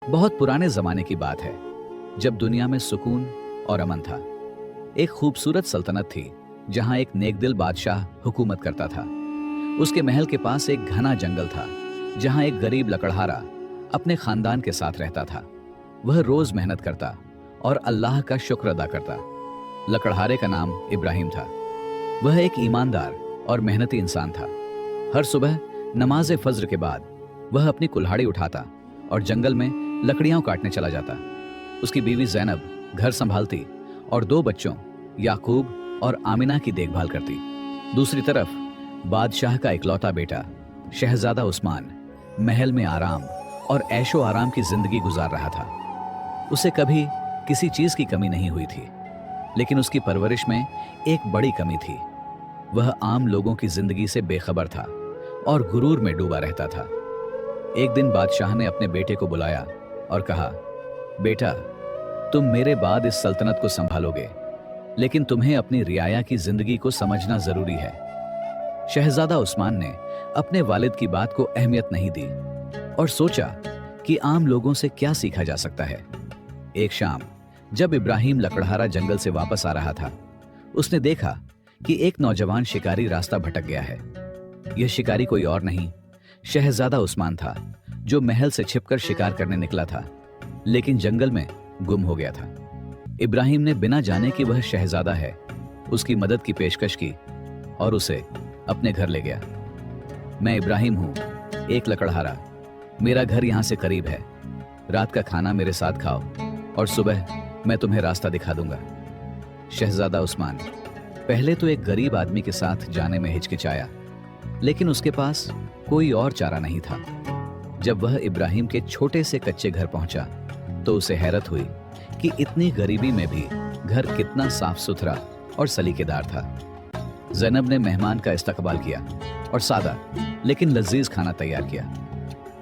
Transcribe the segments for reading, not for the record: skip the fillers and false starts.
बहुत पुराने जमाने की बात है, जब दुनिया में सुकून और अमन था। एक खूबसूरत सल्तनत थी जहां एक नेकदिल बादशाह हुकूमत करता था। उसके महल के पास एक घना जंगल था जहां एक गरीब लकड़हारा अपने खानदान के साथ रहता था। वह रोज मेहनत करता और अल्लाह का शुक्र अदा करता। लकड़हारे का नाम इब्राहिम था। वह एक ईमानदार और मेहनती इंसान था। हर सुबह नमाज फज्र के बाद वह अपनी कुल्हाड़ी उठाता और जंगल में लकड़ियां काटने चला जाता। उसकी बीवी ज़ैनब घर संभालती और 2 बच्चों याकूब और आमिना की देखभाल करती। दूसरी तरफ बादशाह का इकलौता बेटा शहजादा उस्मान महल में आराम और ऐशो आराम की जिंदगी गुजार रहा था। उसे कभी किसी चीज की कमी नहीं हुई थी, लेकिन उसकी परवरिश में एक बड़ी कमी थी। वह आम लोगों की जिंदगी से बेखबर था और गुरूर में डूबा रहता था। एक दिन बादशाह ने अपने बेटे को बुलाया और कहा, बेटा, तुम मेरे बाद इस सल्तनत को संभालोगे, लेकिन तुम्हें अपनी रियाया की जिंदगी को समझना जरूरी है। शहजादा उस्मान ने अपने वालिद की बात को अहमियत नहीं दी और सोचा कि आम लोगों से क्या सीखा जा सकता है। एक शाम जब इब्राहिम लकड़हारा जंगल से वापस आ रहा था, उसने देखा कि एक नौजवान शिकारी रास्ता भटक गया है। यह शिकारी कोई और नहीं, शहजादा उस्मान था, जो महल से छिपकर शिकार करने निकला था, लेकिन जंगल में गुम हो गया था। इब्राहिम ने बिना जाने कि वह शहजादा है, उसकी मदद की पेशकश की और उसे अपने घर ले गया। मैं इब्राहिम हूं, एक लकड़हारा। मेरा घर यहां से करीब है। रात का खाना मेरे साथ खाओ और सुबह मैं तुम्हें रास्ता दिखा दूंगा। शहजादा उस्मान पहले तो एक गरीब आदमी के साथ जाने में हिचकिचाया, लेकिन उसके पास कोई और चारा नहीं था। जब वह इब्राहिम के छोटे से कच्चे घर पहुंचा तो उसे हैरत हुई कि इतनी गरीबी में भी घर कितना साफ सुथरा और सलीकेदार था। ज़ैनब ने मेहमान का इस्तकबाल किया और सादा लेकिन लजीज खाना तैयार किया।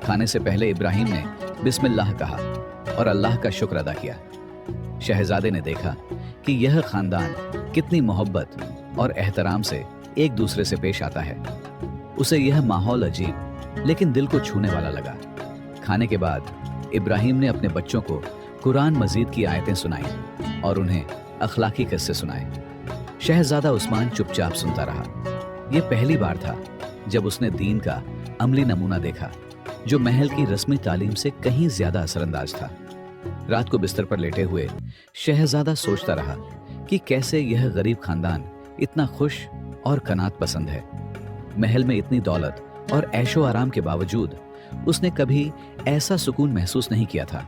खाने से पहले इब्राहिम ने बिस्मिल्लाह कहा और अल्लाह का शुक्र अदा किया। शहजादे ने देखा कि यह खानदान कितनी मोहब्बत और एहतराम से एक दूसरे से पेश आता है। उसे यह माहौल अजीब लेकिन दिल को छूने वाला लगा। खाने के बाद इब्राहिम ने अपने बच्चों को कुरान मजीद की आयतें सुनाई और उन्हें अखलाकी किस्से सुनाए। शहजादा उस्मान चुपचाप सुनता रहा। यह पहली बार था जब उसने दीन का अमली नमूना देखा, जो महल की रस्मी तालीम से कहीं ज्यादा असरअंदाज था। रात को बिस्तर पर लेटे हुए शहजादा सोचता रहा कि कैसे यह गरीब खानदान इतना खुश और कनात पसंद है। महल में इतनी दौलत और ऐशो आराम के बावजूद उसने कभी ऐसा सुकून महसूस नहीं किया था।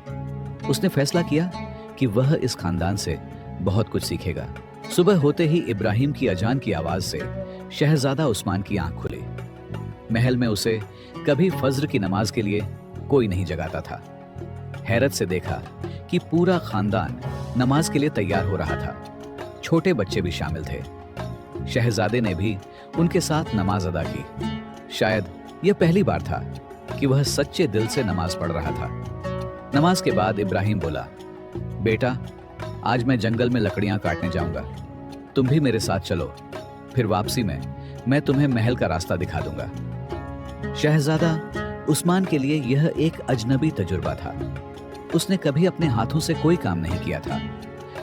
उसने फैसला किया कि वह इस खानदान से बहुत कुछ सीखेगा। सुबह होते ही इब्राहिम की अजान की आवाज से शहजादा उस्मान की आंख खुली। महल में उसे कभी फज्र की नमाज के लिए कोई नहीं जगाता था। हैरत से देखा कि पूरा खानदान नमाज के लिए तैयार हो रहा था। छोटे बच्चे भी शामिल थे। शहजादे ने भी उनके साथ नमाज अदा की। शायद यह पहली बार था कि वह सच्चे दिल से नमाज पढ़ रहा था। नमाज के बाद इब्राहिम बोला, बेटा, आज मैं जंगल में लकड़ियां काटने जाऊंगा। तुम भी मेरे साथ चलो, फिर वापसी में मैं तुम्हें महल का रास्ता दिखा दूंगा। शहजादा उस्मान के लिए यह एक अजनबी तजुर्बा था। उसने कभी अपने हाथों से कोई काम नहीं किया था,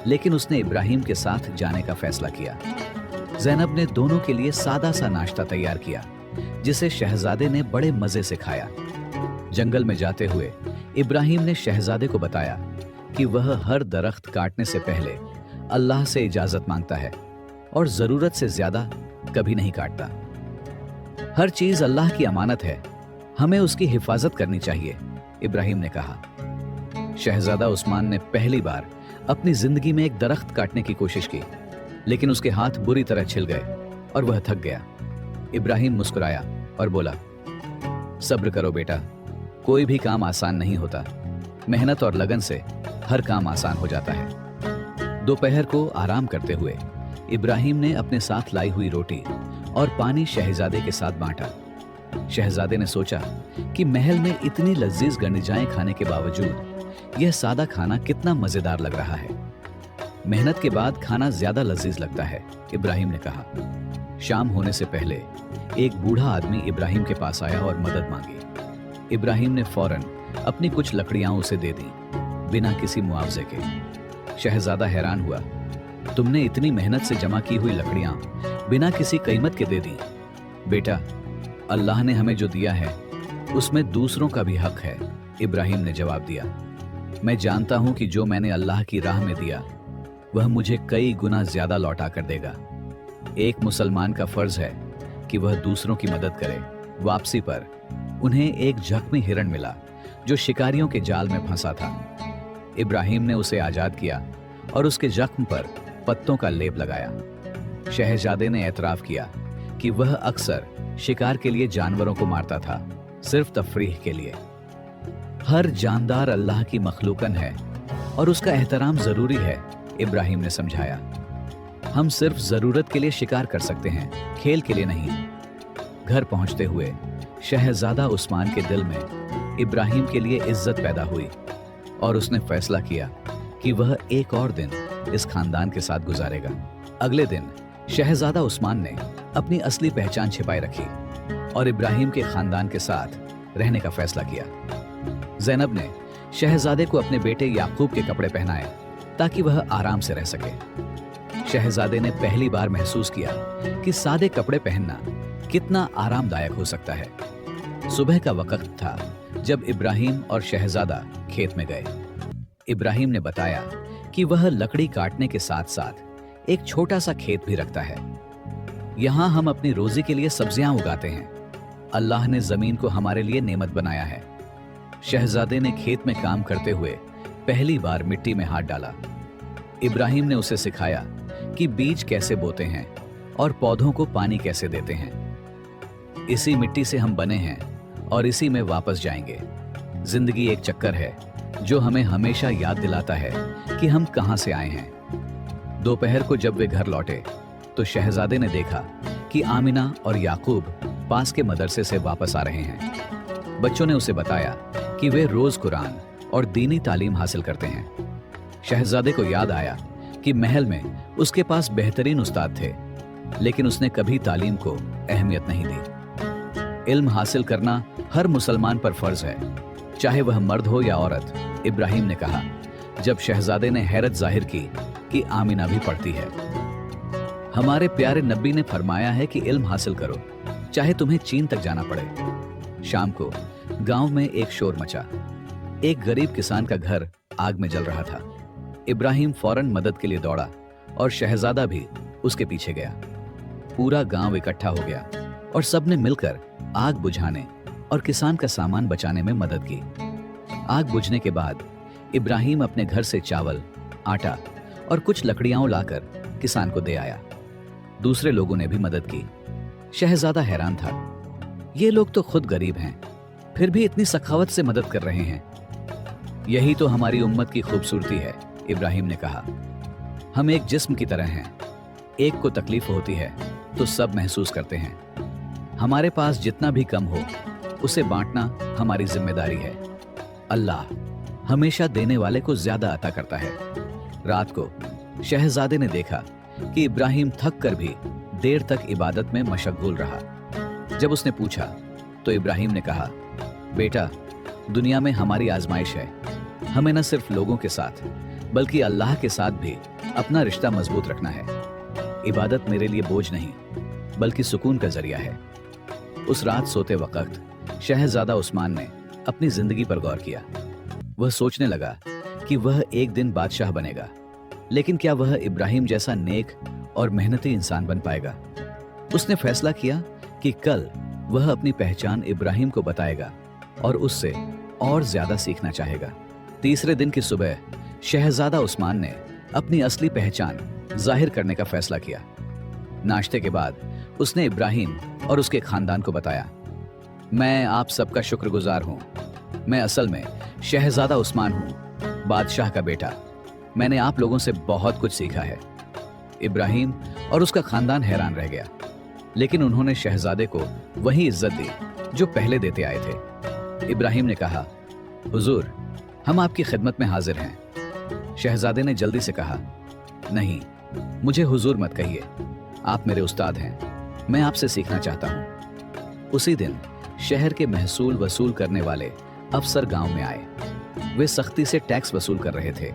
लेकिन उसने इब्राहिम के साथ जाने का फैसला किया। ज़ैनब ने दोनों के लिए सादा सा नाश्ता तैयार किया, जिसे शहजादे ने बड़े मजे से खाया। जंगल में जाते हुए इब्राहिम ने शहजादे को बताया कि वह हर दरख्त काटने से पहले अल्लाह से इजाजत मांगता है और जरूरत से ज्यादा कभी नहीं काटता। हर चीज अल्लाह की अमानत है, हमें उसकी हिफाजत करनी चाहिए, इब्राहिम ने कहा। शहजादा उस्मान ने पहली बार अपनी जिंदगी में एक दरख्त काटने की कोशिश की, लेकिन उसके हाथ बुरी तरह छिल गए और वह थक गया। इब्राहिम मुस्कुराया और बोला, सब्र करो बेटा, कोई भी काम आसान नहीं होता। मेहनत और लगन से हर काम आसान हो जाता है। दोपहर को आराम करते हुए इब्राहिम ने अपने साथ लाई हुई रोटी और पानी शहजादे के साथ बांटा। शहजादे ने सोचा कि महल में इतनी लजीज गंडिजाएं खाने के बावजूद यह सादा खाना कितना मजेदार लग रहा है। मेहनत के बाद खाना ज्यादा लजीज लगता है, इब्राहिम ने कहा। शाम होने से पहले एक बूढ़ा आदमी इब्राहिम के पास आया और मदद मांगी। इब्राहिम ने फौरन अपनी कुछ लकड़ियां उसे दे दी बिना किसी मुआवजे के। शहजादा हैरान हुआ, तुमने इतनी मेहनत से जमा की हुई लकड़ियां बिना किसी कीमत के दे दी? बेटा, अल्लाह ने हमें जो दिया है उसमें दूसरों का भी हक है, इब्राहिम ने जवाब दिया। मैं जानता हूं कि जो मैंने अल्लाह की राह में दिया वह मुझे कई गुना ज्यादा लौटा कर देगा। एक मुसलमान का फर्ज है कि वह दूसरों की मदद करे। वापसी पर उन्हें एक जख्मी हिरण मिला जो शिकारियों के जाल में फंसा था। इब्राहिम ने उसे आजाद किया और उसके जख्म पर पत्तों का लेप लगाया। शहजादे ने एतराफ किया कि वह अक्सर शिकार के लिए जानवरों को मारता था, सिर्फ तफरीह के लिए। हर जानदार अल्लाह की मखलूकन है और उसका एहतराम जरूरी है, इब्राहिम ने समझाया। हम सिर्फ जरूरत के लिए शिकार कर सकते हैं, खेल के लिए नहीं। घर पहुंचते हुए शहजादा उस्मान के दिल में इब्राहिम के लिए इज्जत पैदा हुई और उसने फैसला किया कि वह एक और दिन इस खानदान के साथ गुजारेगा। अगले दिन शहजादा उस्मान ने अपनी असली पहचान छिपाए रखी और इब्राहिम के खानदान के साथ रहने का फैसला किया। ज़ैनब ने शहजादे को अपने बेटे याकूब के कपड़े पहनाए ताकि वह आराम से रह सके। शहजादे ने पहली बार महसूस किया कि सादे कपड़े पहनना कितना आरामदायक हो सकता है। सुबह का वक्त था जब इब्राहिम और शहजादा खेत में गए। इब्राहिम ने बताया कि वह लकड़ी काटने के साथ साथ एक छोटा सा खेत भी रखता है। यहाँ हम अपनी रोजी के लिए सब्जियां उगाते हैं। अल्लाह ने जमीन को हमारे लिए नेमत बनाया है। शहजादे ने खेत में काम करते हुए पहली बार मिट्टी में हाथ डाला। इब्राहिम ने उसे सिखाया कि बीज कैसे बोते हैं और पौधों को पानी कैसे देते हैं। इसी मिट्टी से हम बने हैं और इसी में वापस जाएंगे। जिंदगी एक चक्कर है जो हमें हमेशा याद दिलाता है कि हम कहां से आए हैं। दोपहर को जब वे घर लौटे तो शहजादे ने देखा कि आमिना और याकूब पास के मदरसे से वापस आ रहे हैं। बच्चों ने उसे बताया कि वे रोज कुरान और दीनी तालीम हासिल करते हैं। शहजादे को याद आया कि महल में उसके पास बेहतरीन उस्ताद थे, लेकिन उसने कभी तालीम को अहमियत नहीं दी। इल्म हासिल करना हर मुसलमान पर फर्ज है, चाहे वह मर्द हो या औरत, इब्राहिम ने कहा, जब शहजादे ने हैरत जाहिर की कि आमिना भी पढ़ती है। हमारे प्यारे नबी ने फरमाया है कि इल्म हासिल करो, चाहे तुम्हें चीन तक जाना पड़े। शाम को गांव में एक शोर मचा। एक गरीब किसान का घर आग में जल रहा था। इब्राहिम फौरन मदद के लिए दौड़ा और शहजादा भी उसके पीछे गया। पूरा गांव इकट्ठा हो गया और सबने मिलकर आग बुझाने और किसान का सामान बचाने में मदद की। आग बुझने के बाद इब्राहिम अपने घर से चावल, आटा और कुछ लकड़ियां लाकर किसान को दे आया। दूसरे लोगों ने भी मदद की। शहजादा हैरान था, ये लोग तो खुद गरीब हैं, फिर भी इतनी सखावत से मदद कर रहे हैं। यही तो हमारी उम्मत की खूबसूरती है, इब्राहिम ने कहा। हम एक जिस्म की तरह हैं, एक को तकलीफ होती है तो सब महसूस करते हैं। हमारे पास जितना भी कम हो उसे बांटना हमारी जिम्मेदारी है। अल्लाह हमेशा देने वाले को ज्यादा अता करता है। रात को शहजादे ने देखा कि इब्राहिम थक कर भी देर तक इबादत में मशगूल रहा। जब उसने पूछा तो इब्राहिम ने कहा, बेटा, दुनिया में हमारी आजमाइश है। हमें न सिर्फ लोगों के साथ बल्कि अल्लाह के साथ भी अपना रिश्ता मजबूत रखना है। इबादत मेरे लिए बोझ नहीं बल्कि सुकून का जरिया है। उस रात सोते वक्त शहजादा उस्मान ने अपनी जिंदगी पर गौर किया। वह सोचने लगा कि वह एक दिन बादशाह बनेगा, लेकिन क्या वह इब्राहिम जैसा नेक और मेहनती इंसान बन पाएगा? उसने फैसला किया कि कल वह अपनी पहचान इब्राहिम को बताएगा और उससे और ज्यादा सीखना चाहेगा। तीसरे दिन की सुबह शहजादा उस्मान ने अपनी असली पहचान जाहिर करने का फैसला किया। नाश्ते के बाद उसने इब्राहिम और उसके खानदान को बताया, मैं आप सबका शुक्रगुजार हूं। मैं असल में शहजादा उस्मान हूं, बादशाह का बेटा। मैंने आप लोगों से बहुत कुछ सीखा है। इब्राहिम और उसका खानदान हैरान रह गया, लेकिन उन्होंने शहजादे को वही इज्जत दी जो पहले देते आए थे। इब्राहिम ने कहा, हुजूर, हम आपकी खिदमत में हाजिर हैं। शहजादे ने जल्दी से कहा, नहीं, मुझे हुजूर मत कहिए, आप मेरे उस्ताद हैं, मैं आपसे सीखना चाहता हूं। उसी दिन शहर के महसूल वसूल करने वाले अफसर गांव में आए। वे सख्ती से टैक्स वसूल कर रहे थे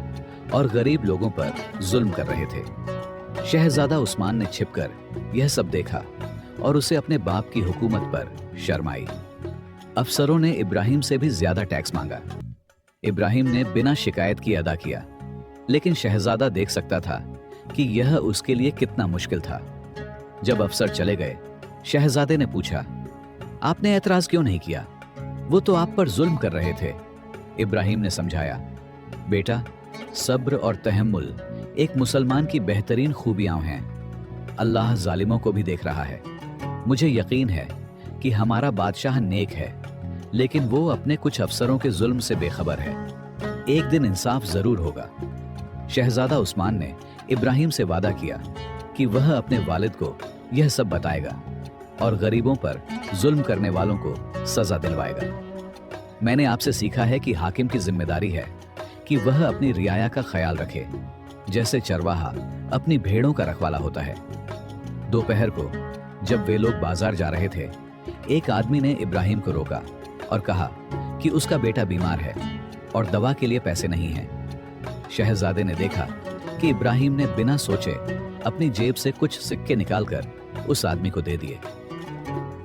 और गरीब लोगों पर जुल्म कर रहे थे। शहजादा उस्मान ने छिपकर यह सब देखा और उसे अपने बाप की हुकूमत पर शर्म आई। अफसरों ने इब्राहिम से भी ज्यादा टैक्स मांगा। इब्राहिम ने बिना शिकायत की अदा किया, लेकिन शहजादा देख सकता था कि यह उसके लिए कितना मुश्किल था। जब अफसर चले गए, शहजादे ने पूछा, आपने एतराज क्यों नहीं किया? वो तो आप पर जुल्म कर रहे थे। इब्राहिम ने समझाया, बेटा, सब्र और तहम्मुल एक मुसलमान की बेहतरीन खूबियां हैं। अल्लाह जालिमों को भी देख रहा है। मुझे यकीन है कि हमारा बादशाह नेक है, लेकिन वो अपने कुछ अफसरों के जुल्म से बेखबर है। एक दिन इंसाफ जरूर होगा। शहजादा उस्मान ने इब्राहिम से वादा किया कि वह अपने वालिद को यह सब बताएगा और गरीबों पर जुल्म करने वालों को सजा दिलवाएगा। मैंने आपसे सीखा है कि हाकिम की जिम्मेदारी है कि वह अपनी रियाया का ख्याल रखे, जैसे चरवाहा अपनी भेड़ों का रखवाला होता है। दोपहर को जब वे लोग बाजार जा रहे थे, एक आदमी ने इब्राहिम को रोका और कहा कि उसका बेटा बीमार है और दवा के लिए पैसे नहीं हैं। शहजादे ने देखा कि इब्राहिम ने बिना सोचे अपनी जेब से कुछ सिक्के निकालकर उस आदमी को दे दिए।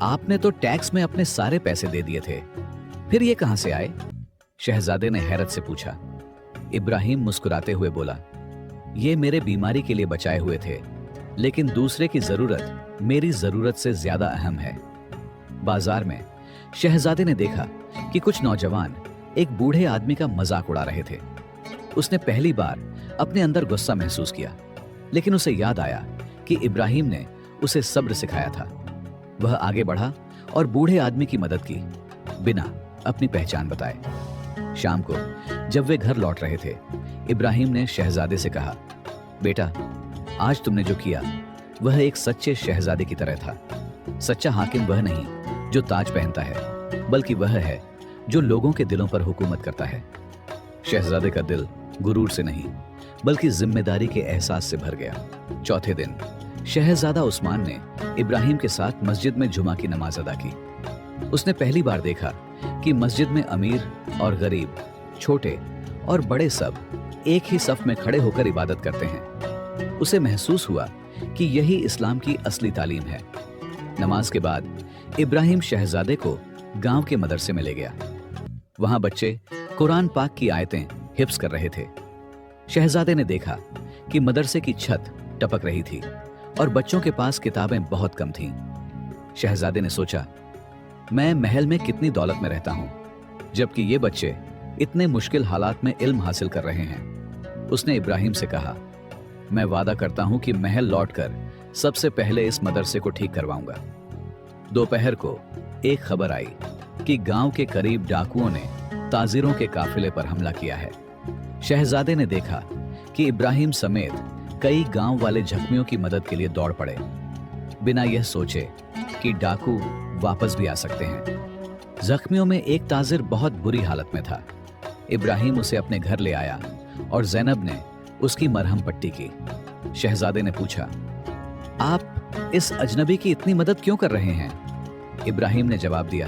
आपने तो टैक्स में अपने सारे पैसे दे दिए थे, फिर ये कहां से आए? शहजादे ने हैरत से पूछा। इब्राहिम मुस्कुराते हुए बोला, ये मेरे बीमारी के लिए बचाए हुए थे, लेकिन दूसरे की जरूरत मेरी जरूरत से ज्यादा अहम है। बाजार में शहजादे ने देखा कि कुछ नौजवान एक बूढ़े आदमी का मजाक उड़ा रहे थे। उसने पहली बार अपने अंदर गुस्सा महसूस किया, लेकिन उसे याद आया कि इब्राहिम ने उसे सब्र सिखाया था। वह आगे बढ़ा और बूढ़े आदमी की मदद की, बिना अपनी पहचान बताए। शाम को जब वे घर लौट रहे थे, इब्राहिम ने शहजादे से कहा, बेटा, आज तुमने जो किया वह एक सच्चे शहजादे की तरह था। सच्चा हाकिम वह नहीं जो ताज पहनता है, बल्कि वह है जो लोगों के दिलों पर हुकूमत करता है। शहजादे का दिल गुरूर से नहीं, बल्कि जिम्मेदारी के एहसास से भर गया। चौथे दिन शहजादा उस्मान ने इब्राहिम के साथ मस्जिद में जुमा की नमाज अदा की। उसने पहली बार देखा कि मस्जिद में अमीर और गरीब, छोटे और बड़े सब एक ही सफ में खड़े होकर इबादत करते हैं। उसे महसूस हुआ कि यही इस्लाम की असली तालीम है। नमाज के बाद इब्राहिम शहजादे को गांव के मदरसे में ले गया। वहां बच्चे कुरान पाक की आयतें हिफ्ज कर रहे थे। शहजादे ने देखा कि मदरसे की छत टपक रही थी और बच्चों के पास किताबें बहुत कम थीं। शहजादे ने सोचा, मैं महल में कितनी दौलत में रहता हूं, जबकि ये बच्चे इतने मुश्किल हालात में इल्म हासिल कर रहे हैं। उसने इब्राहिम से कहा, मैं वादा करता हूं कि महल लौटकर सबसे पहले इस मदरसे को ठीक करवाऊंगा। दोपहर को एक खबर आई कि गांव के करीब डाकुओं ने ताजिरों के काफिले पर हमला किया है। शहजादे ने देखा कि इब्राहिम समेत कई गांव वाले जख्मियों की मदद के लिए दौड़ पड़े, बिना यह सोचे कि डाकू वापस भी आ सकते हैं। जख्मियों में एक ताजिर बहुत बुरी हालत में था। इब्राहिम उसे अपने घर ले आया और ज़ैनब ने उसकी मरहम पट्टी की। शहजादे ने पूछा, आप इस अजनबी की इतनी मदद क्यों कर रहे हैं? इब्राहिम ने जवाब दिया,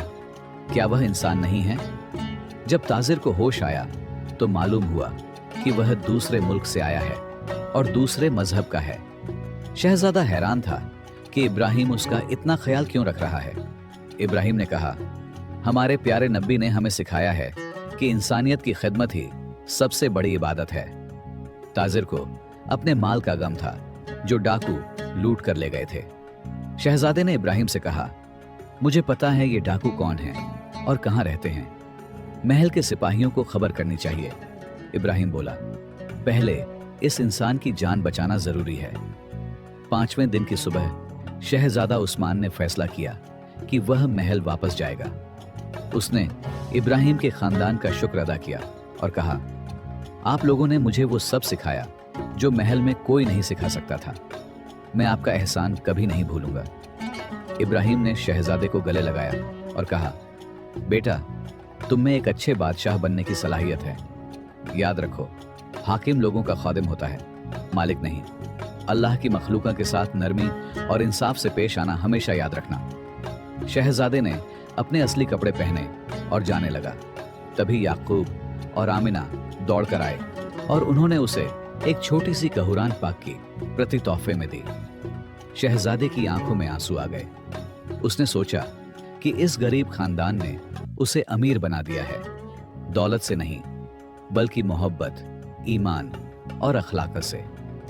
क्या वह इंसान नहीं है? जब ताजिर को होश आया तो मालूम हुआ कि वह दूसरे मुल्क से आया है और दूसरे मजहब का है। शहजादा हैरान था कि इब्राहिम उसका इतना ख्याल क्यों रख रहा है। इब्राहिम ने कहा, हमारे प्यारे नबी ने हमें सिखाया है कि इंसानियत की खिदमत ही सबसे बड़ी इबादत है। ताजिर को अपने माल का गम था जो डाकू लूट कर ले गए थे। शहजादे ने इब्राहिम से कहा, मुझे पता है ये डाकू कौन हैं और कहां रहते हैं। महल के सिपाहियों को खबर करनी चाहिए। इब्राहिम बोला, पहले इस इंसान की जान बचाना जरूरी है। 5वें दिन की सुबह शहजादा उस्मान ने फैसला किया कि वह महल वापस जाएगा। उसने इब्राहिम के खानदान का शुक्र अदा किया और कहा, आप लोगों ने मुझे वो सब सिखाया जो महल में कोई नहीं सिखा सकता था। मैं आपका एहसान कभी नहीं भूलूंगा। इब्राहिम ने शहजादे को गले लगाया और कहा, बेटा, तुम में एक अच्छे बादशाह बनने की सलाहियत है। याद रखो, हाकिम लोगों का खादिम होता है, मालिक नहीं। अल्लाह की मखलूका के साथ नरमी और इंसाफ से पेश आना हमेशा याद रखना। शहजादे ने अपने असली कपड़े पहने और जाने लगा। तभी याकूब और आमिना दौड़कर आए और उन्होंने उसे एक छोटी सी कहूरान पाक की प्रति तोहफे में दी। शहजादे की आंखों में आंसू आ गए। उसने सोचा कि इस गरीब खानदान ने उसे अमीर बना दिया है, दौलत से नहीं बल्कि मोहब्बत, ईमान और अखलाक से।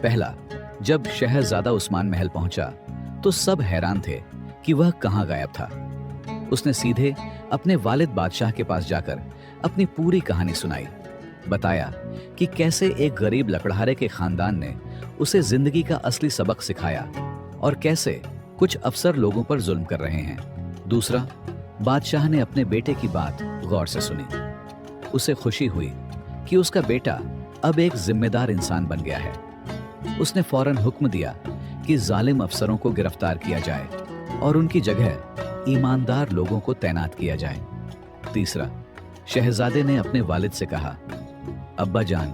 पहला, जब शहजादा उस्मान महल पहुंचा तो सब हैरान थे कि वह कहां गायब था। उसने सीधे अपने वालिद बादशाह के पास जाकर अपनी पूरी कहानी सुनाई। बताया कि कैसे एक गरीब लकड़हारे के खानदान ने उसे जिंदगी का असली सबक सिखाया और कैसे कुछ अफसर लोगों पर जुल्म कर रहे हैं। दूसरा, बादशाह ने अपने बेटे की बात गौर से सुनी। उसे खुशी हुई कि उसका बेटा अब एक जिम्मेदार इंसान बन गया है। उसने फौरन हुक्म दिया कि जालिम अफसरों को गिरफ्तार किया जाए और उनकी जगह ईमानदार लोगों को तैनात किया जाए। तीसरा, शहजादे ने अपने वालिद से कहा, अब्बा जान,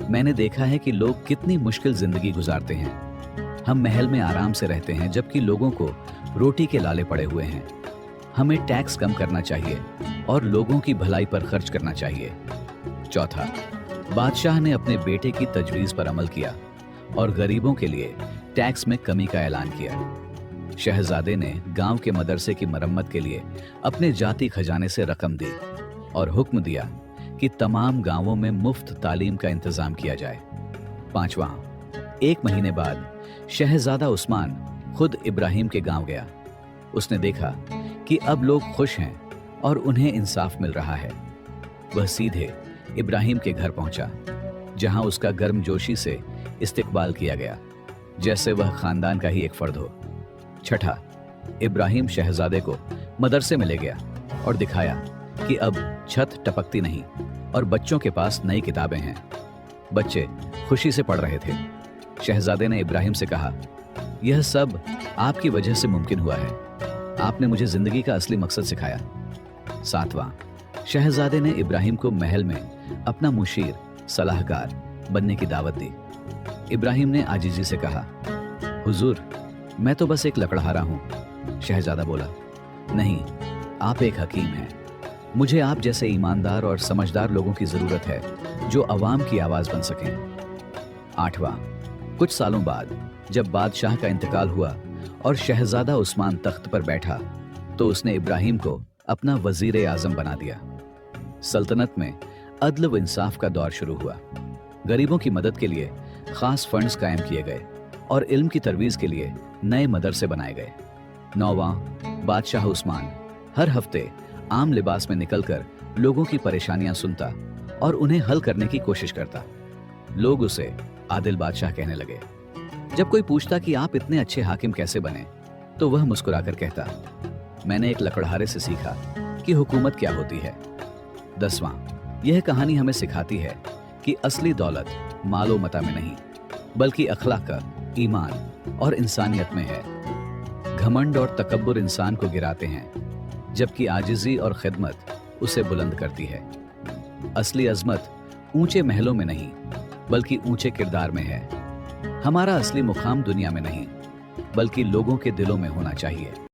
मैंने देखा है कि लोग कितनी मुश्किल जिंदगी गुजारते हैं। हम महल में आराम से रहते हैं जबकि लोगों को रोटी के लाले पड़े हुए हैं। हमें टैक्स कम करना चाहिए और लोगों की भलाई पर खर्च करना चाहिए। चौथा, बादशाह ने अपने बेटे की तजवीज पर अमल किया और गरीबों के लिए टैक्स में कमी का ऐलान किया। शहजादे ने गांव के मदरसे की मरम्मत के लिए अपने जाती खजाने से रकम दी और हुक्म दिया कि तमाम गांवों में मुफ्त तालीम का इंतजाम किया जाए। पांचवा, एक महीने बाद शहजादा उस्मान खुद इब्राहिम के गांव गया। उसने देखा कि अब लोग खुश हैं और उन्हें इंसाफ मिल रहा है। वह सीधे इब्राहिम के घर पहुंचा, जहां उसका गर्मजोशी से इस्तकबाल किया गया, जैसे वह खानदान का ही एक फर्द हो। छठा, इब्राहिम शहजादे को मदरसे में ले गया और दिखाया कि अब छत टपकती नहीं और बच्चों के पास नई किताबें हैं। बच्चे खुशी से पढ़ रहे थे। शहजादे ने इब्राहिम से कहा, यह सब आपकी वजह से मुमकिन हुआ है। आपने मुझे जिंदगी का असली मकसद सिखाया। सातवां, शहजादे ने इब्राहिम को महल में अपना मुशीर, सलाहकार बनने की दावत दी। इब्राहिम ने आजीजी से कहा, हुजूर, मैं तो बस एक लकड़हारा हूं। शहजादा बोला, नहीं, आप एक हकीम हैं। मुझे आप जैसे ईमानदार और समझदार लोगों की जरूरत है जो अवाम की आवाज बन सकें। आठवां, कुछ सालों बाद जब बादशाह का इंतकाल हुआ और शहजादा उस्मान तख्त पर बैठा तो उसने इब्राहिम को अपना वजीर आजम बना दिया। सल्तनत में अदल व इंसाफ का दौर शुरू हुआ। गरीबों की मदद के लिए खास फंड्स कायम किए गए और इल्म की तरवीज के लिए नए मदरसे बनाए गए। नौवां, बादशाह उस्मान हर हफ्ते आम लिबास में निकलकर लोगों की परेशानियां सुनता और उन्हें हल करने की कोशिश करता। लोग उसे आदिल बादशाह कहने लगे। जब कोई पूछता कि आप इतने अच्छे हाकिम कैसे बने, तो वह मुस्कुराकर कहता, मैंने एक लकड़हारे से सीखा कि हुकूमत क्या होती है। 10वां, यह कहानी हमें सिखाती है कि असली दौलत मालो मता में नहीं बल्कि अखलाक, ईमान और इंसानियत में है। घमंड और तकब्बुर इंसान को गिराते हैं, जबकि आजिजी और खिदमत उसे बुलंद करती है। असली अजमत ऊंचे महलों में नहीं बल्कि ऊंचे किरदार में है। हमारा असली मुकाम दुनिया में नहीं बल्कि लोगों के दिलों में होना चाहिए।